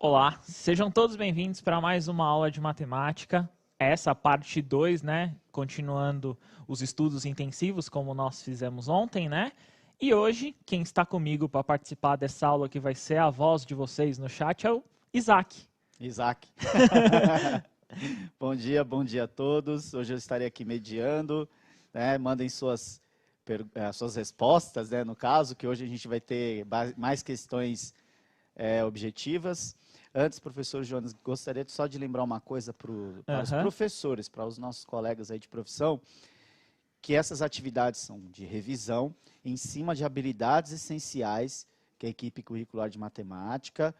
Olá, sejam todos bem-vindos para mais uma aula de matemática. Essa parte 2, né? Continuando os estudos intensivos, como nós fizemos ontem, né? E hoje, quem está comigo para participar dessa aula que vai ser a voz de vocês no chat é o Isaac. Isaac. Bom dia a todos. Hoje eu estarei aqui mediando, né? Mandem suas respostas, né? No caso, que hoje a gente vai ter mais questões objetivas. Antes, professor Jonas, gostaria só de lembrar uma coisa para os professores, para os nossos colegas aí de profissão, que essas atividades são de revisão em cima de habilidades essenciais que a equipe curricular de matemática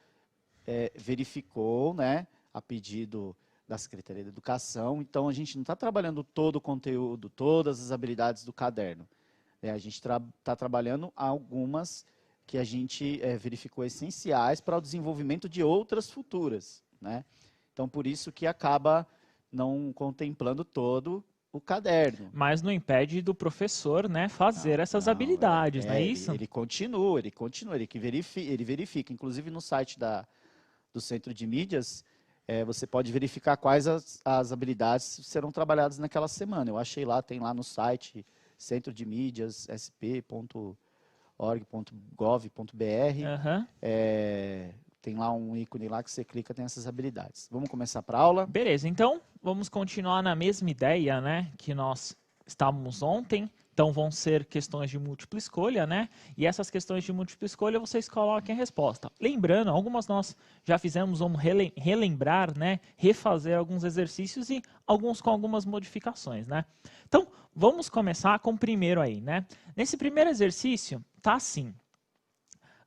verificou, né, a pedido da Secretaria de Educação. Então, a gente não está trabalhando todo o conteúdo, todas as habilidades do caderno. A gente está trabalhando algumas que a gente verificou essenciais para o desenvolvimento de outras futuras, né? Então, por isso que acaba não contemplando todo o caderno. Mas não impede do professor, né, fazer essas habilidades, não é isso? Ele continua, ele verifica. Inclusive, no site do Centro de Mídias, você pode verificar quais as habilidades serão trabalhadas naquela semana. Eu achei lá, tem lá no site Centro de Mídias, sp.org.gov.br. Tem lá um ícone lá que você clica, tem essas habilidades. Vamos começar para a aula? Beleza, então vamos continuar na mesma ideia, né, que nós estávamos ontem. Então vão ser questões de múltipla escolha, né? E essas questões de múltipla escolha vocês coloquem a resposta. Lembrando, algumas nós já fizemos, vamos relembrar, né? Refazer alguns exercícios e alguns com algumas modificações, né? Então, vamos começar com o primeiro aí, né? Nesse primeiro exercício, tá assim.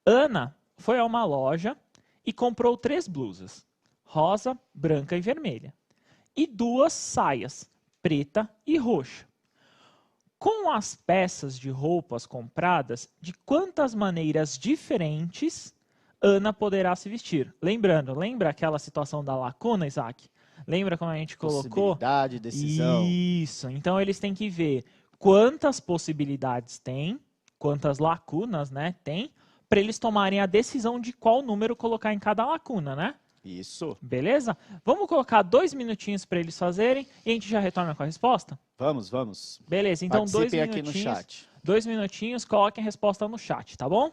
Ana foi a uma loja e comprou 3 blusas, rosa, branca e vermelha. E 2 saias, preta e roxa. Com as peças de roupas compradas, de quantas maneiras diferentes Ana poderá se vestir? Lembrando, lembra aquela situação da lacuna, Isaac? Lembra como a gente colocou? Possibilidade, decisão. Isso, então eles têm que ver quantas possibilidades tem, quantas lacunas, né, tem, para eles tomarem a decisão de qual número colocar em cada lacuna, né? Isso. Beleza? Vamos colocar 2 minutinhos para eles fazerem e a gente já retorna com a resposta? Vamos. Beleza, então 2 minutinhos. Aqui no chat. 2 minutinhos, coloquem a resposta no chat, tá bom?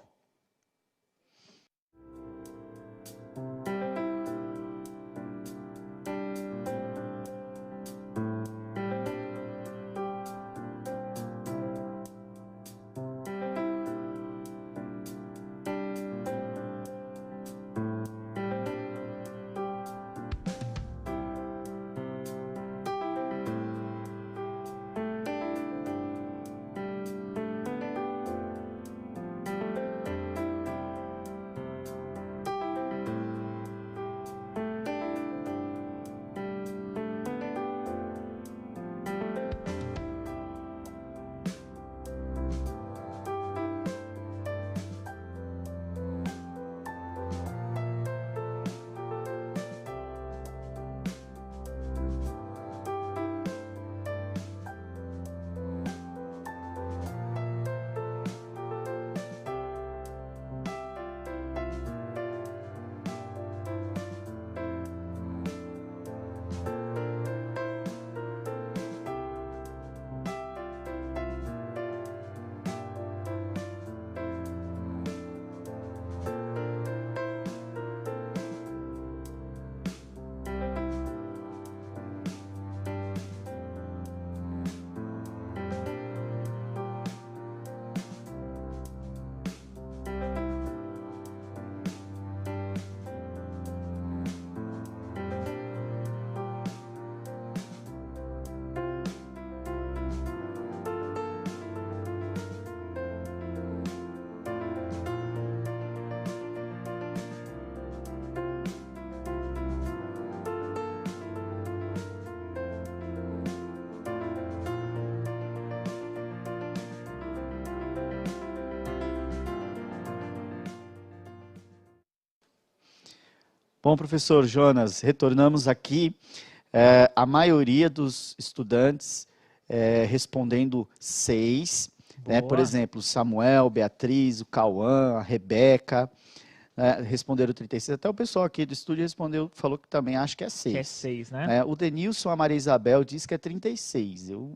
Bom, professor Jonas, retornamos aqui. A maioria dos estudantes respondendo 6, né? Por exemplo, Samuel, Beatriz, o Cauã, a Rebeca, responderam 36. Até o pessoal aqui do estúdio respondeu, falou que também acha que é 6. Que é 6, né? O Denilson, a Maria Isabel, disse que é 36. Eu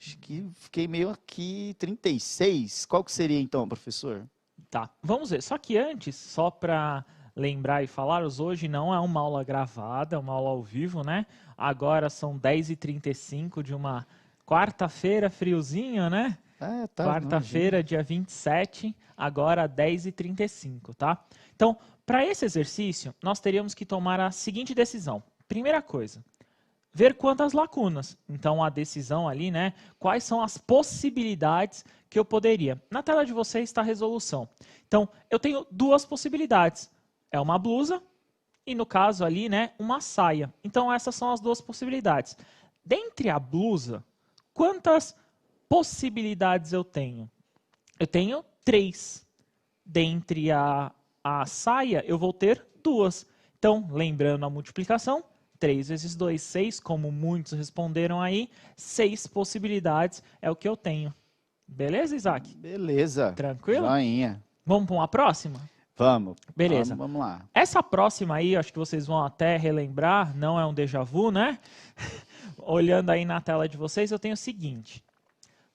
acho que fiquei meio aqui, 36. Qual que seria então, professor? Tá, vamos ver. Só que antes, só para lembrar e falar, hoje não é uma aula gravada, é uma aula ao vivo, né? Agora são 10h35 de uma quarta-feira, friozinho, né? Tá. Quarta-feira, dia 27, agora 10h35, tá? Então, para esse exercício, nós teríamos que tomar a seguinte decisão. Primeira coisa, ver quantas lacunas. Então, a decisão ali, né? Quais são as possibilidades que eu poderia. Na tela de vocês está a resolução. Então, eu tenho duas possibilidades. É uma blusa e, no caso ali, né, uma saia. Então, essas são as duas possibilidades. Dentre a blusa, quantas possibilidades eu tenho? Eu tenho 3. Dentre a saia, eu vou ter 2. Então, lembrando a multiplicação, 3 vezes 2, 6, como muitos responderam aí, 6 possibilidades é o que eu tenho. Beleza, Isaac? Beleza. Tranquilo? Joinha. Vamos para uma próxima? Vamos. Beleza. Vamos lá. Essa próxima aí, acho que vocês vão até relembrar, não é um déjà vu, né? Olhando aí na tela de vocês, eu tenho o seguinte.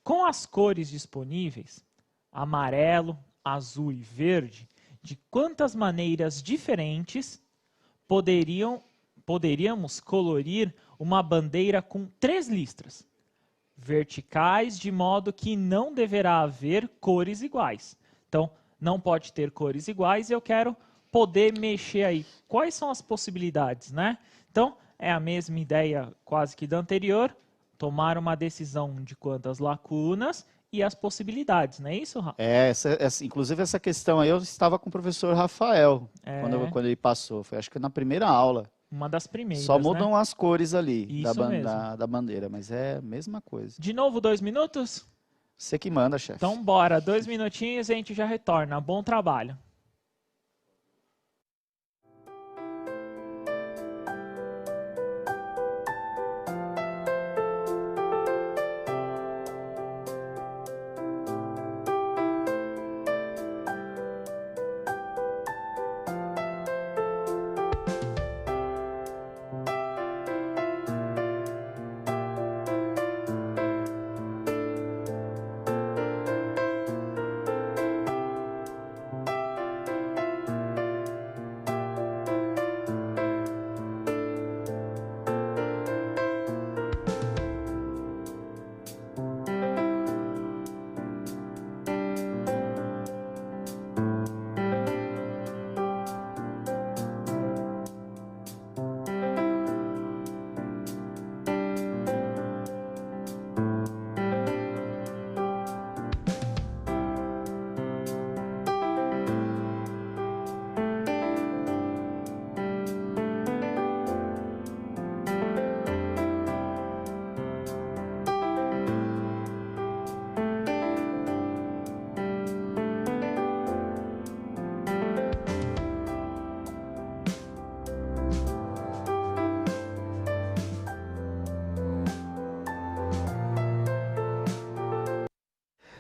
Com as cores disponíveis, amarelo, azul e verde, de quantas maneiras diferentes poderíamos colorir uma bandeira com 3 listras verticais, de modo que não deverá haver cores iguais. Então, não pode ter cores iguais e eu quero poder mexer aí. Quais são as possibilidades, né? Então, é a mesma ideia quase que da anterior, tomar uma decisão de quantas lacunas e as possibilidades, não é isso, Rafa? Inclusive essa questão aí eu estava com o professor Rafael, quando ele passou. Foi acho que na primeira aula. Uma das primeiras, Só mudam né? as cores ali da bandeira, mas é a mesma coisa. De novo, 2 minutos? Você que manda, chefe. Então, bora. 2 minutinhos e a gente já retorna. Bom trabalho.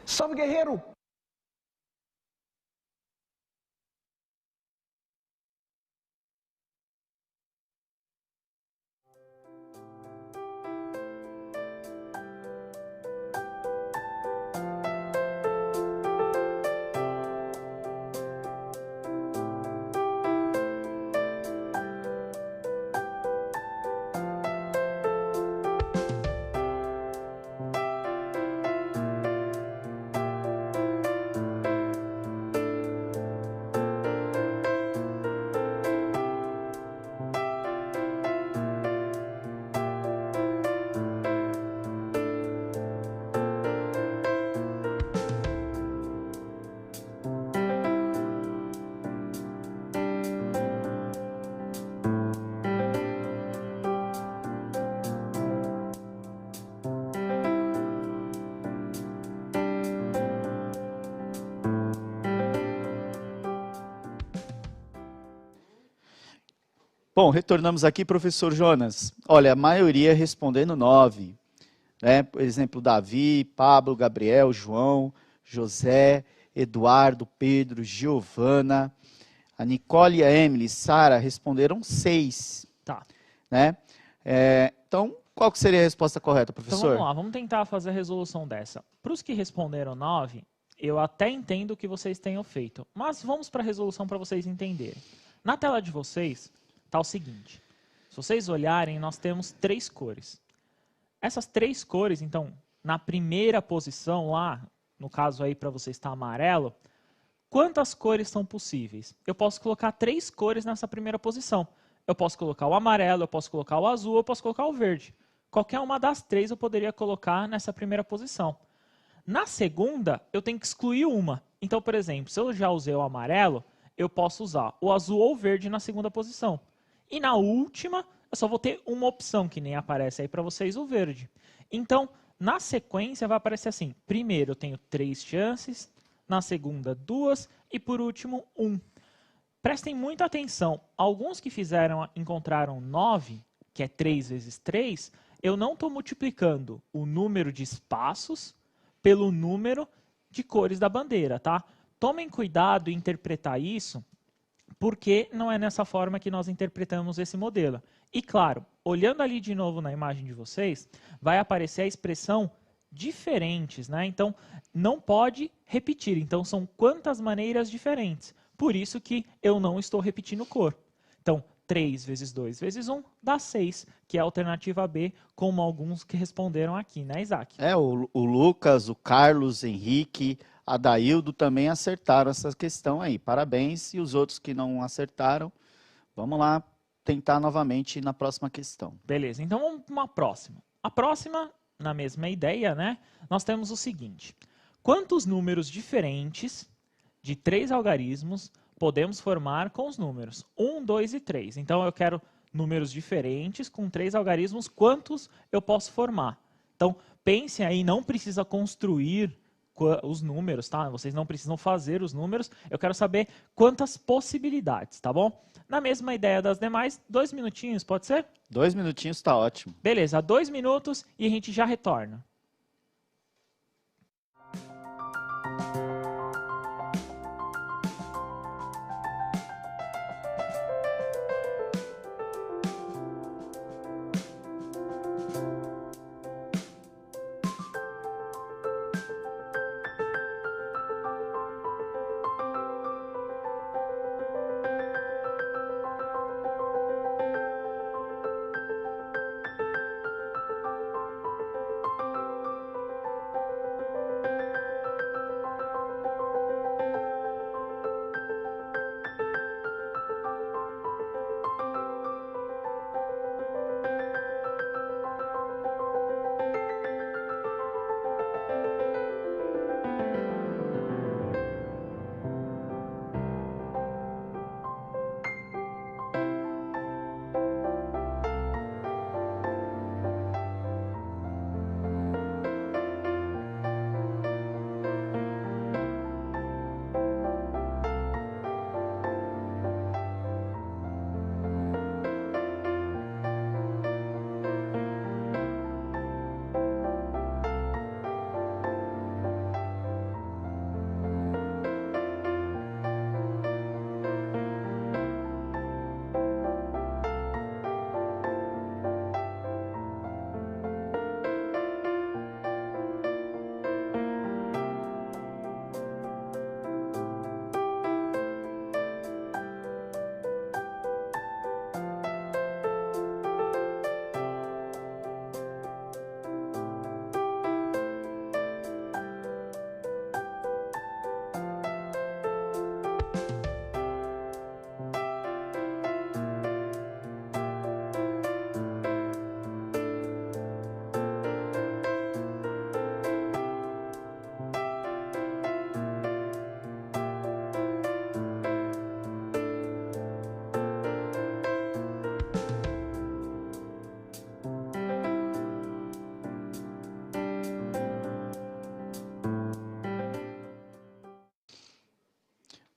Salve, guerreiro! Bom, retornamos aqui, professor Jonas. Olha, a maioria respondendo 9. Né? Por exemplo, Davi, Pablo, Gabriel, João, José, Eduardo, Pedro, Giovana. A Nicole, a Emily, Sara responderam 6. Tá. Né? Então, qual que seria a resposta correta, Então professor? vamos lá, vamos tentar fazer a resolução dessa. Para os que responderam 9, eu até entendo o que vocês tenham feito, mas vamos para a resolução para vocês entenderem. Na tela de vocês está o seguinte, se vocês olharem, nós temos 3 cores. Essas 3 cores, então, na primeira posição lá, no caso aí para vocês está amarelo, quantas cores são possíveis? Eu posso colocar 3 cores nessa primeira posição. Eu posso colocar o amarelo, eu posso colocar o azul, eu posso colocar o verde. Qualquer uma das 3 eu poderia colocar nessa primeira posição. Na segunda, eu tenho que excluir uma. Então, por exemplo, se eu já usei o amarelo, eu posso usar o azul ou o verde na segunda posição. E na última, eu só vou ter uma opção, que nem aparece aí para vocês, o verde. Então, na sequência, vai aparecer assim. Primeiro, eu tenho 3 chances. Na segunda, 2. E por último, 1. Prestem muita atenção. Alguns que encontraram 9, que é 3 vezes 3, eu não estou multiplicando o número de espaços pelo número de cores da bandeira, tá? Tomem cuidado em interpretar isso, porque não é nessa forma que nós interpretamos esse modelo. E claro, olhando ali de novo na imagem de vocês, vai aparecer a expressão diferentes, né? Então, não pode repetir. Então, são quantas maneiras diferentes. Por isso que eu não estou repetindo cor. Então, 3 vezes 2 vezes 1 dá 6, que é a alternativa B, como alguns que responderam aqui, né, Isaac? O Lucas, o Carlos, Henrique, a Daildo também acertaram essa questão aí. Parabéns. E os outros que não acertaram, vamos lá tentar novamente na próxima questão. Beleza, então vamos para uma próxima. A próxima, na mesma ideia, né, nós temos o seguinte. Quantos números diferentes de 3 algarismos podemos formar com os números 1, 2 e 3? Então, eu quero números diferentes com 3 algarismos. Quantos eu posso formar? Então, pensem aí, não precisa construir os números, tá? Vocês não precisam fazer os números. Eu quero saber quantas possibilidades, tá bom? Na mesma ideia das demais, 2 minutinhos, pode ser? 2 minutinhos está ótimo. Beleza, 2 minutos e a gente já retorna.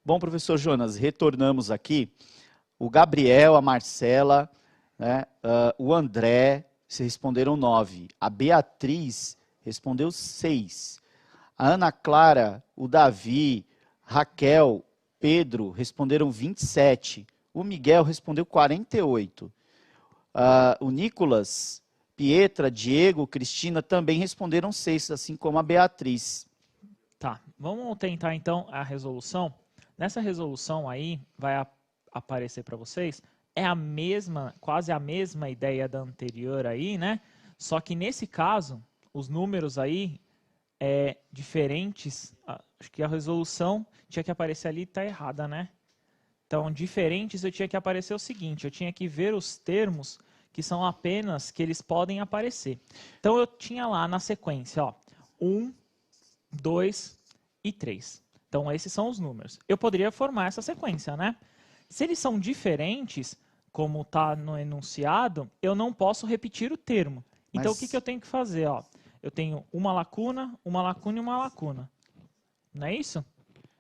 Bom, professor Jonas, retornamos aqui. O Gabriel, a Marcela, né, o André, se responderam 9. A Beatriz respondeu 6. A Ana Clara, o Davi, Raquel, Pedro responderam 27. O Miguel respondeu 48. O Nicolas, Pietra, Diego, Cristina também responderam 6, assim como a Beatriz. Tá, vamos tentar então a resolução. Nessa resolução aí, vai aparecer para vocês, é a mesma, quase a mesma ideia da anterior aí, né? Só que nesse caso, os números aí diferentes, acho que a resolução tinha que aparecer ali, tá errada, né? Então, diferentes, eu tinha que aparecer o seguinte, eu tinha que ver os termos que são apenas que eles podem aparecer. Então, eu tinha lá na sequência, ó, 1, 2 e 3. Então, esses são os números. Eu poderia formar essa sequência, né? Se eles são diferentes, como está no enunciado, eu não posso repetir o termo. Então, o que eu tenho que fazer? Ó, eu tenho uma lacuna e uma lacuna. Não é isso?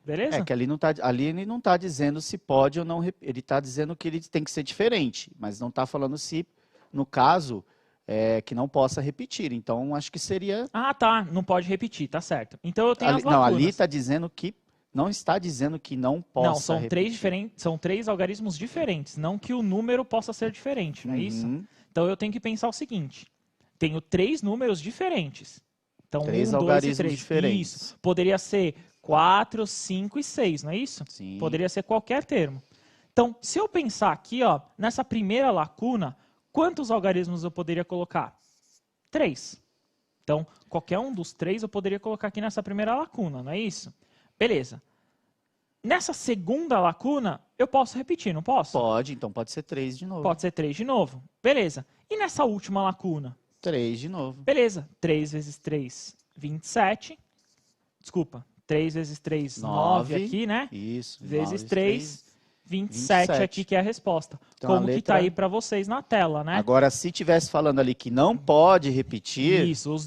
Beleza? É que ali ele não está dizendo se pode ou não, ele está dizendo que ele tem que ser diferente, mas não está falando se, no caso, que não possa repetir. Então, acho que seria... Ah, tá. Não pode repetir, tá certo. Então, eu tenho as lacunas. Não, ali está dizendo que... Não está dizendo que não possa Não, são repetir. são 3 algarismos diferentes, não que o número possa ser diferente, não é isso? Então, eu tenho que pensar o seguinte. Tenho 3 números diferentes. Então, 3 1, 2 e algarismos 3. diferentes. Isso. Poderia ser 4, 5 e 6, não é isso? Sim. Poderia ser qualquer termo. Então, se eu pensar aqui, ó, nessa primeira lacuna, quantos algarismos eu poderia colocar? 3. Então, qualquer um dos 3 eu poderia colocar aqui nessa primeira lacuna, não é isso? Beleza. Nessa segunda lacuna, eu posso repetir, não posso? Pode, então pode ser 3 de novo. Pode ser 3 de novo. Beleza. E nessa última lacuna? 3 de novo. Beleza. 3 vezes 3, 27. Desculpa. 3 vezes 3, 9 aqui, né? Isso. Vezes 9, 3, 27 aqui, que é a resposta. Então, como que está aí para vocês na tela, né? Agora, se tivesse falando ali que não pode repetir... Isso, os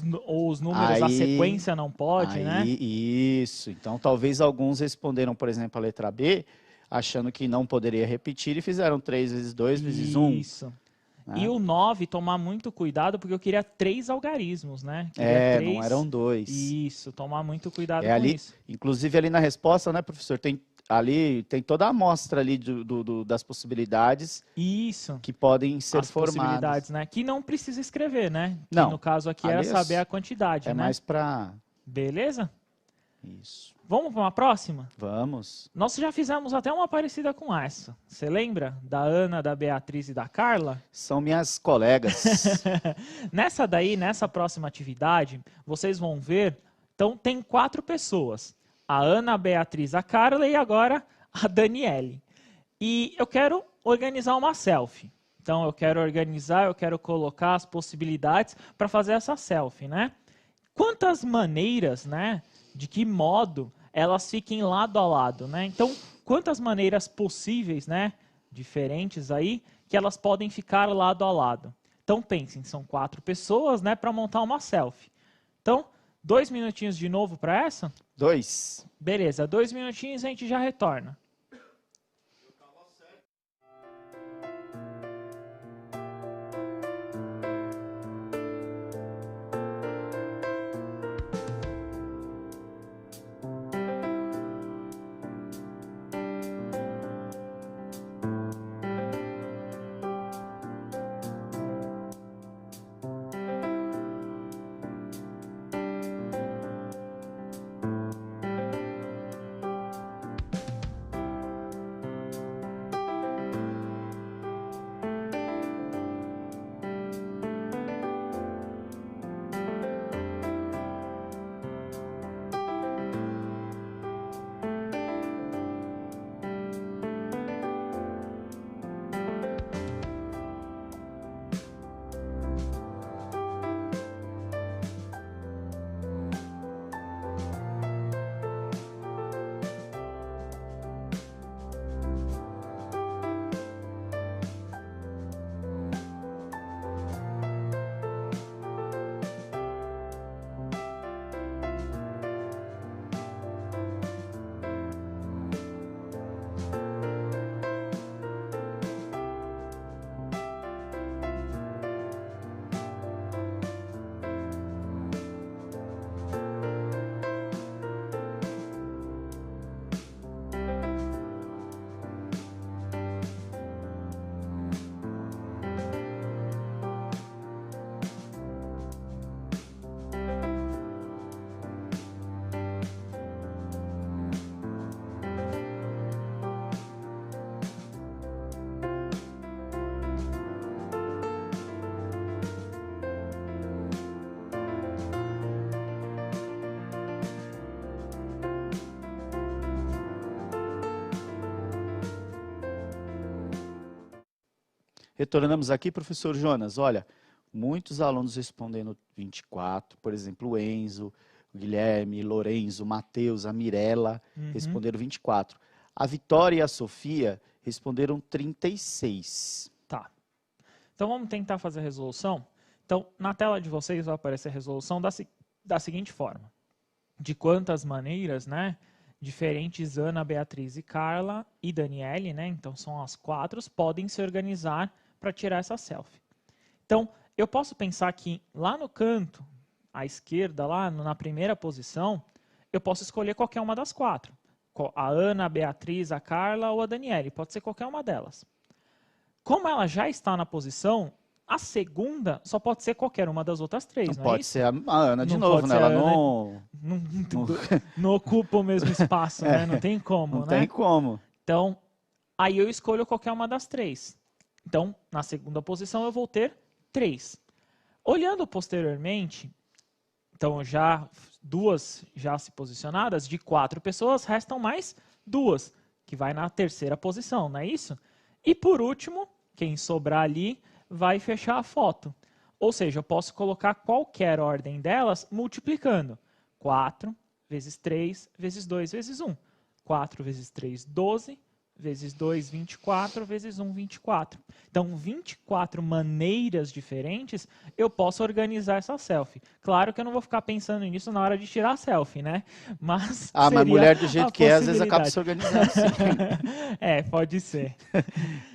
números, a sequência não pode, né? Isso. Então, talvez alguns responderam, por exemplo, a letra B, achando que não poderia repetir e fizeram 3 vezes 2 vezes 1. Isso. Né? E o 9, tomar muito cuidado, porque eu queria 3 algarismos, né? Não eram 2. Isso, tomar muito cuidado com ali, isso. Inclusive, ali na resposta, né, professor, tem toda a amostra ali das possibilidades que podem ser formadas. Possibilidades, né? Que não precisa escrever, né? Não. Que no caso aqui era saber a quantidade, né? Mais para... Beleza? Isso. Vamos para uma próxima? Vamos. Nós já fizemos até uma parecida com essa. Você lembra? Da Ana, da Beatriz e da Carla? São minhas colegas. Nessa próxima atividade, vocês vão ver, então tem 4 pessoas. A Ana, a Beatriz, a Carla e agora a Daniele. E eu quero organizar uma selfie. Então, eu quero colocar as possibilidades para fazer essa selfie, né? Quantas maneiras, né? De que modo elas fiquem lado a lado, né? Então, quantas maneiras possíveis, né? Diferentes aí, que elas podem ficar lado a lado. Então, pensem, são 4 pessoas, né? Para montar uma selfie. Então, 2 minutinhos de novo para essa? 2. Beleza, 2 minutinhos e a gente já retorna. Retornamos aqui, professor Jonas. Olha, muitos alunos respondendo 24, por exemplo, o Enzo, o Guilherme, Lorenzo, o Matheus, a Mirella responderam 24. A Vitória e a Sofia responderam 36. Tá. Então vamos tentar fazer a resolução. Então, na tela de vocês vai aparecer a resolução da seguinte forma. De quantas maneiras, né, diferentes Ana, Beatriz e Carla e Daniele, né, então são as 4, podem se organizar para tirar essa selfie. Então, eu posso pensar que lá no canto, à esquerda, lá na primeira posição, eu posso escolher qualquer uma das 4. A Ana, a Beatriz, a Carla ou a Daniele, pode ser qualquer uma delas. Como ela já está na posição, a segunda só pode ser qualquer uma das outras 3, não pode é isso? ser a Ana de novo, né? Ela não ocupa o mesmo espaço, né? Não tem como, não né? tem como. Então, aí eu escolho qualquer uma das 3. Então, na segunda posição eu vou ter 3. Olhando posteriormente, então já 2 já se posicionadas, de 4 pessoas restam mais 2, que vai na terceira posição, não é isso? E por último, quem sobrar ali vai fechar a foto. Ou seja, eu posso colocar qualquer ordem delas multiplicando. 4 vezes 3 vezes 2 vezes 1. 4 vezes 3, 12. Vezes 2, 24, vezes 1, 24. Então, 24 maneiras diferentes eu posso organizar essa selfie. Claro que eu não vou ficar pensando nisso na hora de tirar a selfie, né? Mas mas mulher do jeito que é, às vezes acaba se organizando assim. Pode ser.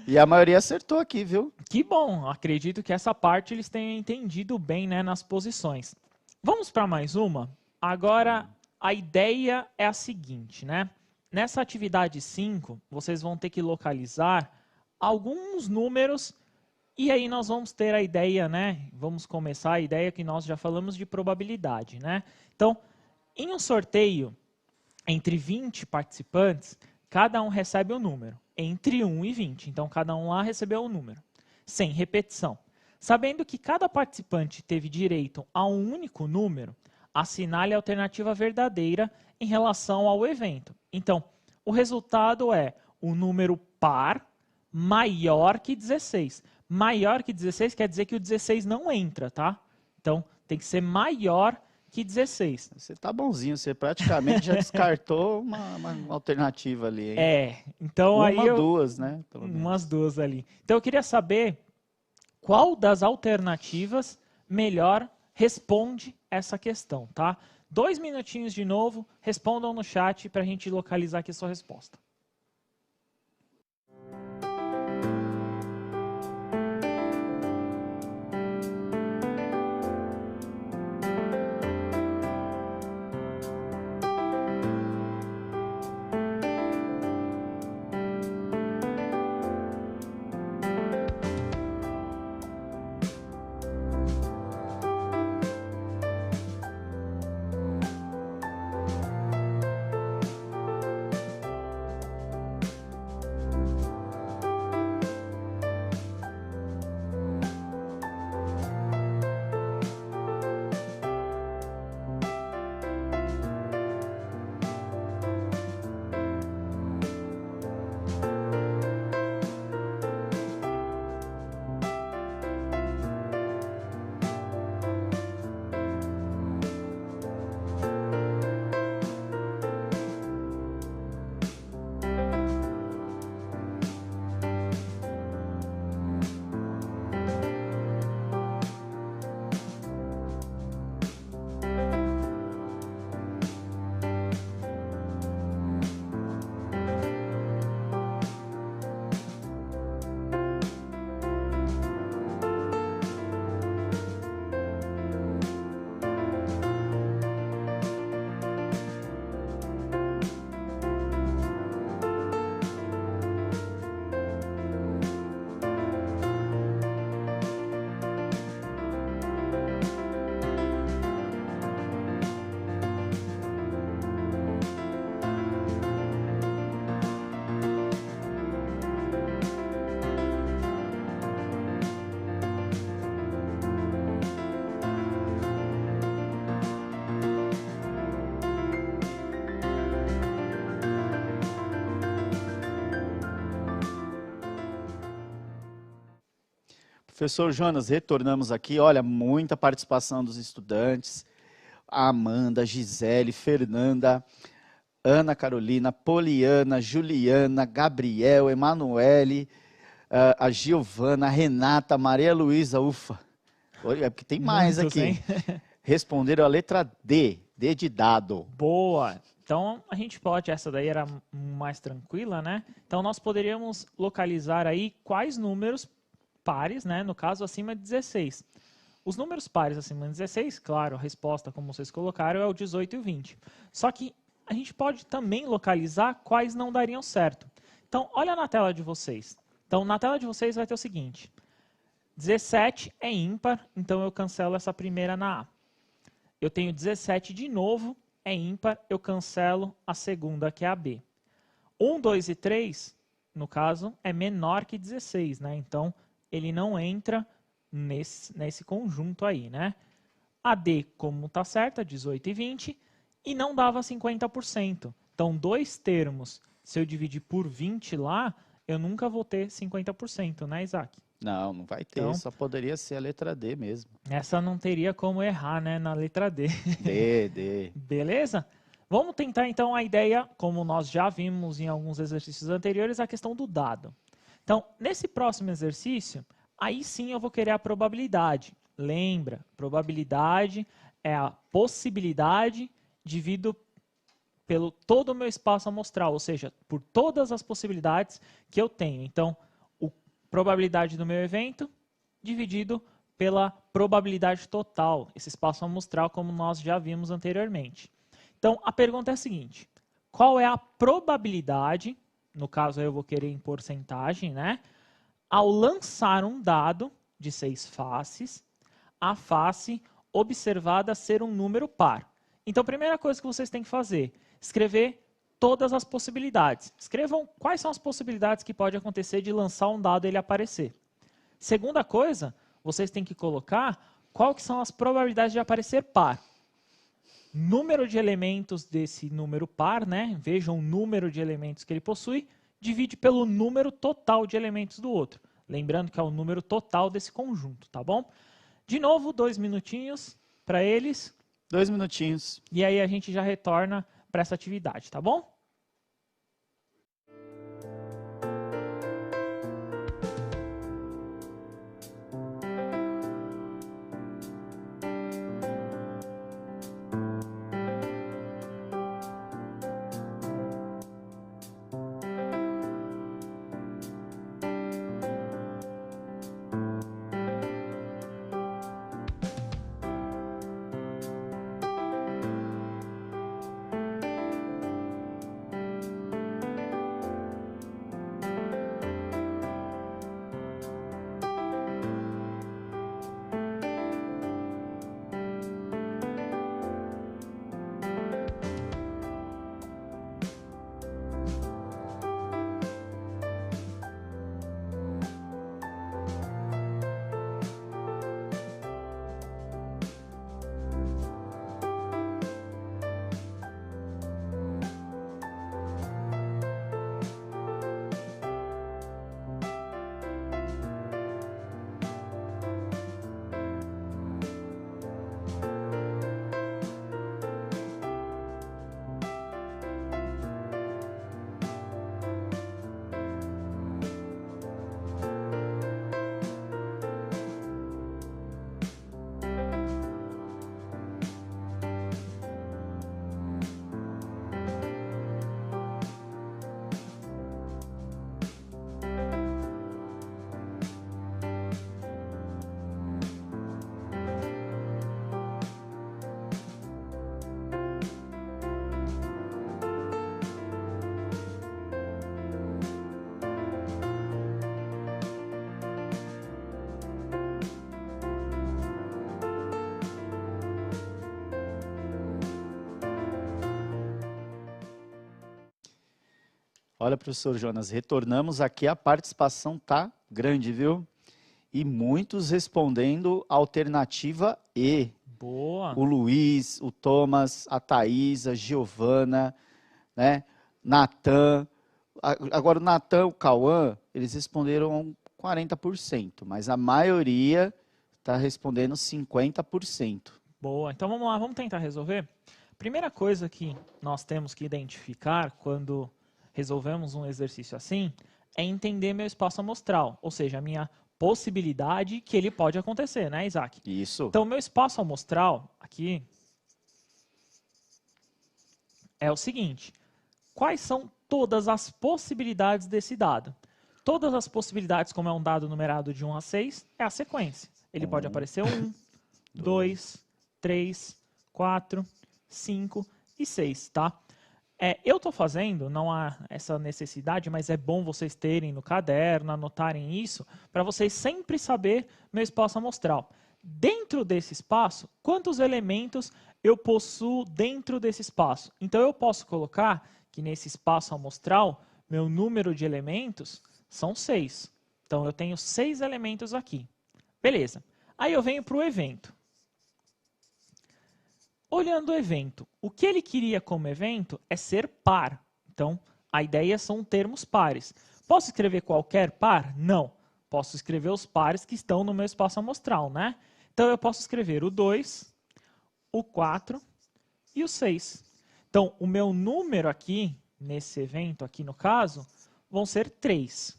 E a maioria acertou aqui, viu? Que bom, acredito que essa parte eles tenham entendido bem, né, nas posições. Vamos para mais uma? Agora, a ideia é a seguinte, né? Nessa atividade 5, vocês vão ter que localizar alguns números e aí nós vamos ter a ideia, né? Vamos começar a ideia que nós já falamos de probabilidade, né? Então, em um sorteio entre 20 participantes, cada um recebe um número, entre 1 e 20. Então, cada um lá recebeu um número, sem repetição. Sabendo que cada participante teve direito a um único número, assinale a alternativa verdadeira em relação ao evento. Então, o resultado é o número par maior que 16. Maior que 16 quer dizer que o 16 não entra, tá? Então, tem que ser maior que 16. Você tá bonzinho, você praticamente já descartou uma alternativa ali, hein? Então aí duas, né? Umas 2 ali. Então, eu queria saber qual das alternativas melhor responde essa questão, tá? 2 minutinhos de novo, respondam no chat para a gente localizar aqui a sua resposta. Professor Jonas, retornamos aqui. Olha, muita participação dos estudantes. A Amanda, Gisele, Fernanda, Ana Carolina, Poliana, Juliana, Gabriel, Emanuele, a Giovana, a Renata, Maria Luísa, ufa. Olha, porque tem mais Muitos, aqui. hein? Responderam a letra D, D de dado. Boa! Então, a gente pode, essa daí era mais tranquila, né? Então, nós poderíamos localizar aí quais números pares, né? No caso, acima de 16. Os números pares acima de 16, claro, a resposta, como vocês colocaram, é o 18 e o 20. Só que a gente pode também localizar quais não dariam certo. Então, olha na tela de vocês. Então, na tela de vocês vai ter o seguinte. 17 é ímpar, então eu cancelo essa primeira na A. Eu tenho 17 de novo, é ímpar, eu cancelo a segunda, que é a B. 1, 2 e 3, no caso, é menor que 16, né? Então, ele não entra nesse conjunto aí, né? A D, como está certa, 18 e 20, e não dava 50%. Então, dois termos, se eu dividir por 20 lá, eu nunca vou ter 50%, né, Isaac? Não, não vai ter, Então, só poderia ser a letra D mesmo. essa não teria como errar, né, na letra D. D. Beleza? Vamos tentar então a ideia, como nós já vimos em alguns exercícios anteriores, a questão do dado. Então, nesse próximo exercício, aí sim eu vou querer a probabilidade. Lembra, probabilidade é a possibilidade dividido pelo todo o meu espaço amostral, ou seja, por todas as possibilidades que eu tenho. Então, probabilidade do meu evento dividido pela probabilidade total, esse espaço amostral, como nós já vimos anteriormente. Então, a pergunta é a seguinte: qual é a probabilidade, no caso eu vou querer em porcentagem, né, ao lançar um dado de 6 faces, a face observada ser um número par? Então, a primeira coisa que vocês têm que fazer, escrever todas as possibilidades. Escrevam quais são as possibilidades que pode acontecer de lançar um dado e ele aparecer. Segunda coisa, vocês têm que colocar qual que são as probabilidades de aparecer par. Número de elementos desse número par, né? Vejam o número de elementos que ele possui, divide pelo número total de elementos do outro. Lembrando que é o número total desse conjunto, tá bom? De novo, 2 minutinhos para eles. 2 minutinhos. E aí a gente já retorna para essa atividade, tá bom? Olha, professor Jonas, retornamos aqui, a participação tá grande, viu? E muitos respondendo a alternativa E. Boa. O Luiz, o Thomas, a Thaís, a Giovana, né? Natan. Agora o Natan, o Cauã, eles responderam 40%, mas a maioria está respondendo 50%. Boa, então vamos lá, vamos tentar resolver? Primeira coisa que nós temos que identificar quando resolvemos um exercício assim é entender meu espaço amostral, ou seja, a minha possibilidade que ele pode acontecer, né, Isaac? Isso. Então, meu espaço amostral aqui é o seguinte: quais são todas as possibilidades desse dado? Todas as possibilidades, como é um dado numerado de 1 a 6, é a sequência. Ele pode aparecer 1, 2, 3, 4, 5 e 6, tá? Eu estou fazendo, não há essa necessidade, mas é bom vocês terem no caderno, anotarem isso, para vocês sempre saber meu espaço amostral. Dentro desse espaço, quantos elementos eu possuo dentro desse espaço? Então, eu posso colocar que nesse espaço amostral, meu número de elementos são 6. Então, eu tenho 6 elementos aqui. Beleza. Aí eu venho para o evento. Olhando o evento, o que ele queria como evento é ser par. Então, a ideia são termos pares. Posso escrever qualquer par? Não. Posso escrever os pares que estão no meu espaço amostral, né? Então, eu posso escrever o 2, o 4 e o 6. Então, o meu número aqui, nesse evento aqui no caso, vão ser 3.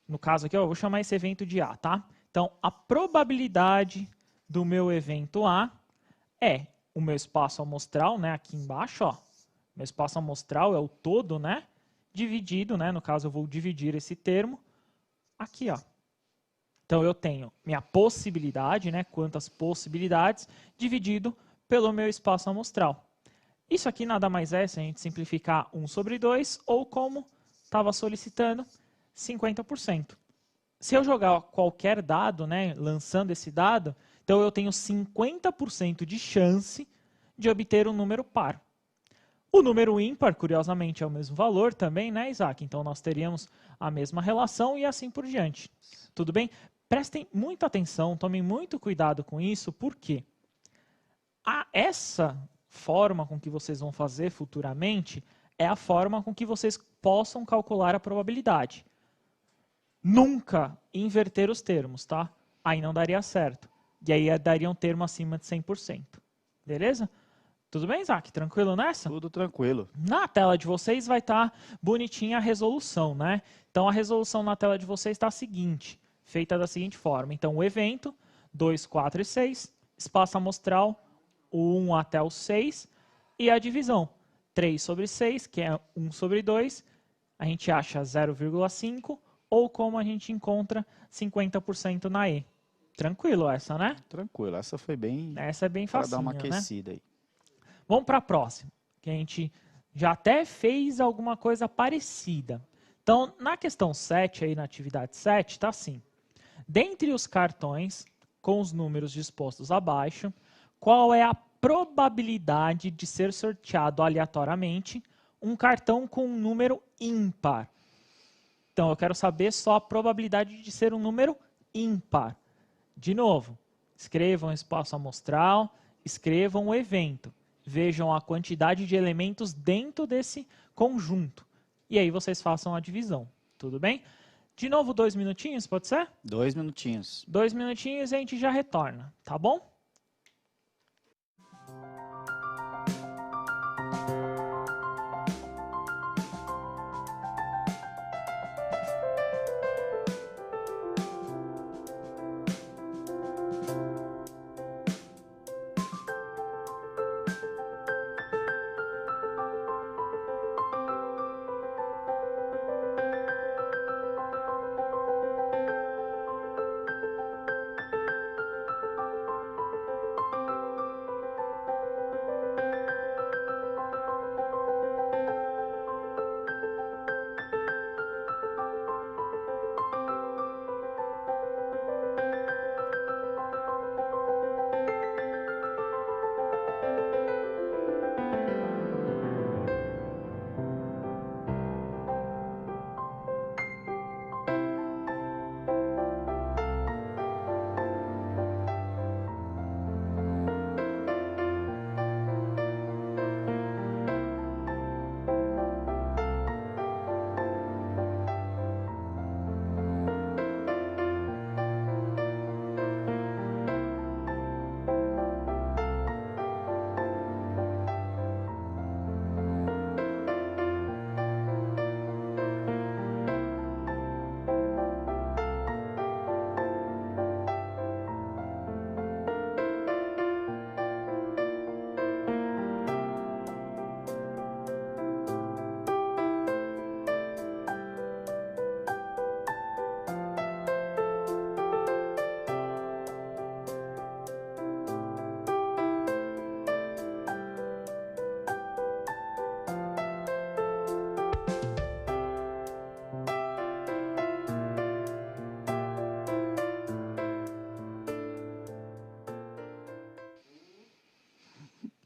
No caso aqui, eu vou chamar esse evento de A, tá? Então, a probabilidade do meu evento A é o meu espaço amostral, né, aqui embaixo, ó. Meu espaço amostral é o todo, né, dividido, né, no caso eu vou dividir esse termo aqui, ó. Então eu tenho minha possibilidade, né, quantas possibilidades, dividido pelo meu espaço amostral. Isso aqui nada mais é, se a gente simplificar 1 sobre 2, ou como estava solicitando, 50%. Se eu jogar qualquer dado, né, lançando esse dado, então eu tenho 50% de chance de obter um número par. O número ímpar, curiosamente, é o mesmo valor também, né, Isaac? Então nós teríamos a mesma relação e assim por diante. Tudo bem? Prestem muita atenção, tomem muito cuidado com isso, porque essa forma com que vocês vão fazer futuramente é a forma com que vocês possam calcular a probabilidade. Nunca inverter os termos, tá? Aí não daria certo. E aí daria um termo acima de 100%. Beleza? Tudo bem, Isaac? Tranquilo nessa? Tudo tranquilo. Na tela de vocês vai estar bonitinha a resolução, né? Então a resolução na tela de vocês está a seguinte, feita da seguinte forma. Então o evento, 2, 4 e 6, espaço amostral, o 1 até o 6, e a divisão, 3 sobre 6, que é 1 sobre 2, a gente acha 0,5, ou como a gente encontra 50% na E. Tranquilo essa, né? Tranquilo, essa foi bem... Essa é bem para facinho, dar uma né? aquecida aí. Vamos para a próxima, que a gente já até fez alguma coisa parecida. Então, na questão 7, aí na atividade 7, está assim. Dentre os cartões com os números dispostos abaixo, qual é a probabilidade de ser sorteado aleatoriamente um cartão com um número ímpar? Então, eu quero saber só a probabilidade de ser um número ímpar. De novo, escrevam espaço amostral, escrevam o evento. Vejam a quantidade de elementos dentro desse conjunto. E aí vocês façam a divisão. Tudo bem? De novo, 2 minutinhos, pode ser? 2 minutinhos. 2 minutinhos e a gente já retorna, tá bom?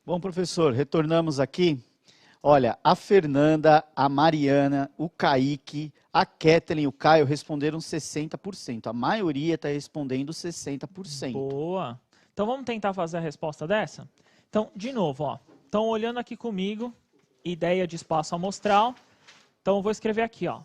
Bom, professor, retornamos aqui. Olha, a Fernanda, a Mariana, o Kaique, a Kathleen e o Caio responderam 60%. A maioria está respondendo 60%. Boa. Então vamos tentar fazer a resposta dessa? Então, de novo, ó. Estão olhando aqui comigo, ideia de espaço amostral. Então eu vou escrever aqui, ó.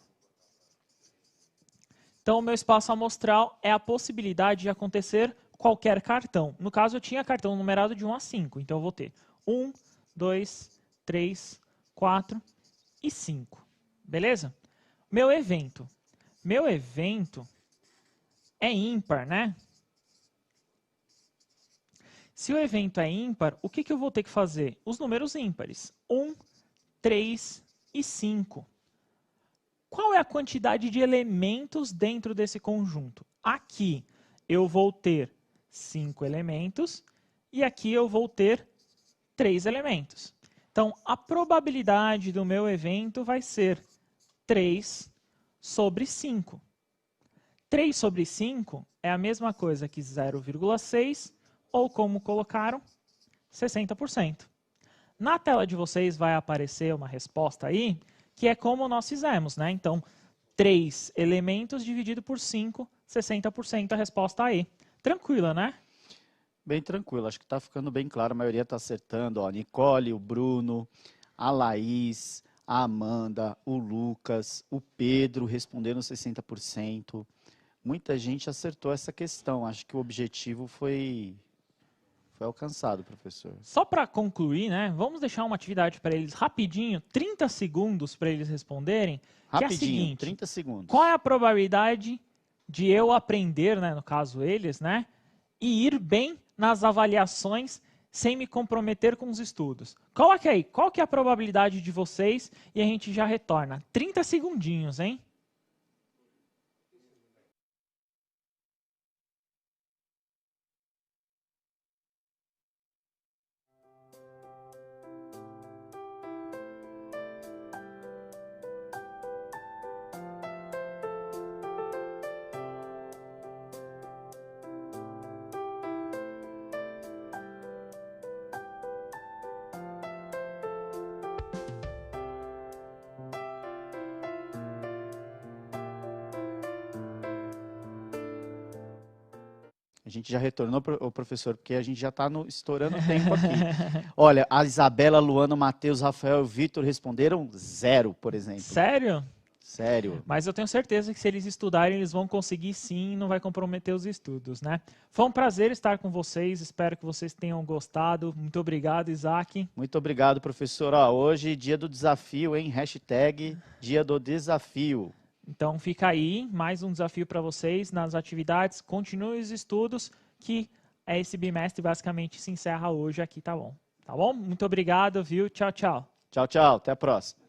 Então o meu espaço amostral é a possibilidade de acontecer qualquer cartão. No caso, eu tinha cartão numerado de 1 a 5. Então eu vou ter 1, 2, 3, 4 e 5. Beleza? Meu evento. Meu evento é ímpar, né? Se o evento é ímpar, o que eu vou ter que fazer? Os números ímpares. 1, 3 e 5. Qual é a quantidade de elementos dentro desse conjunto? Aqui eu vou ter 5 elementos e aqui eu vou ter 3 elementos. Então, a probabilidade do meu evento vai ser 3 sobre 5. 3 sobre 5 é a mesma coisa que 0,6, ou como colocaram, 60%. Na tela de vocês vai aparecer uma resposta aí, que é como nós fizemos, né? Então, 3 elementos dividido por 5, 60% a resposta aí. Tranquila, né? Bem tranquilo, acho que está ficando bem claro, a maioria está acertando. Ó, Nicole, o Bruno, a Laís, a Amanda, o Lucas, o Pedro responderam 60%. Muita gente acertou essa questão, acho que o objetivo foi alcançado, professor. Só para concluir, né? Vamos deixar uma atividade para eles rapidinho, 30 segundos para eles responderem. Rapidinho, que é a seguinte, 30 segundos. Qual é a probabilidade de eu aprender, né, no caso eles, né, e ir bem nas avaliações sem me comprometer com os estudos? Coloque aí, qual que é a probabilidade de vocês e a gente já retorna. 30 segundinhos, hein? A gente já retornou, professor, porque a gente já está estourando o tempo aqui. Olha, a Isabela, Luana, Matheus, Rafael e Vitor responderam 0, por exemplo. Sério? Sério. Mas eu tenho certeza que se eles estudarem, eles vão conseguir sim, não vai comprometer os estudos, né? Foi um prazer estar com vocês, espero que vocês tenham gostado. Muito obrigado, Isaac. Muito obrigado, professor. Ó, hoje, dia do desafio, hein? Hashtag dia do desafio. Então fica aí, mais um desafio para vocês nas atividades. Continuem os estudos, que esse bimestre basicamente se encerra hoje aqui, tá bom? Tá bom? Muito obrigado, viu? Tchau, tchau. Tchau, tchau. Até a próxima.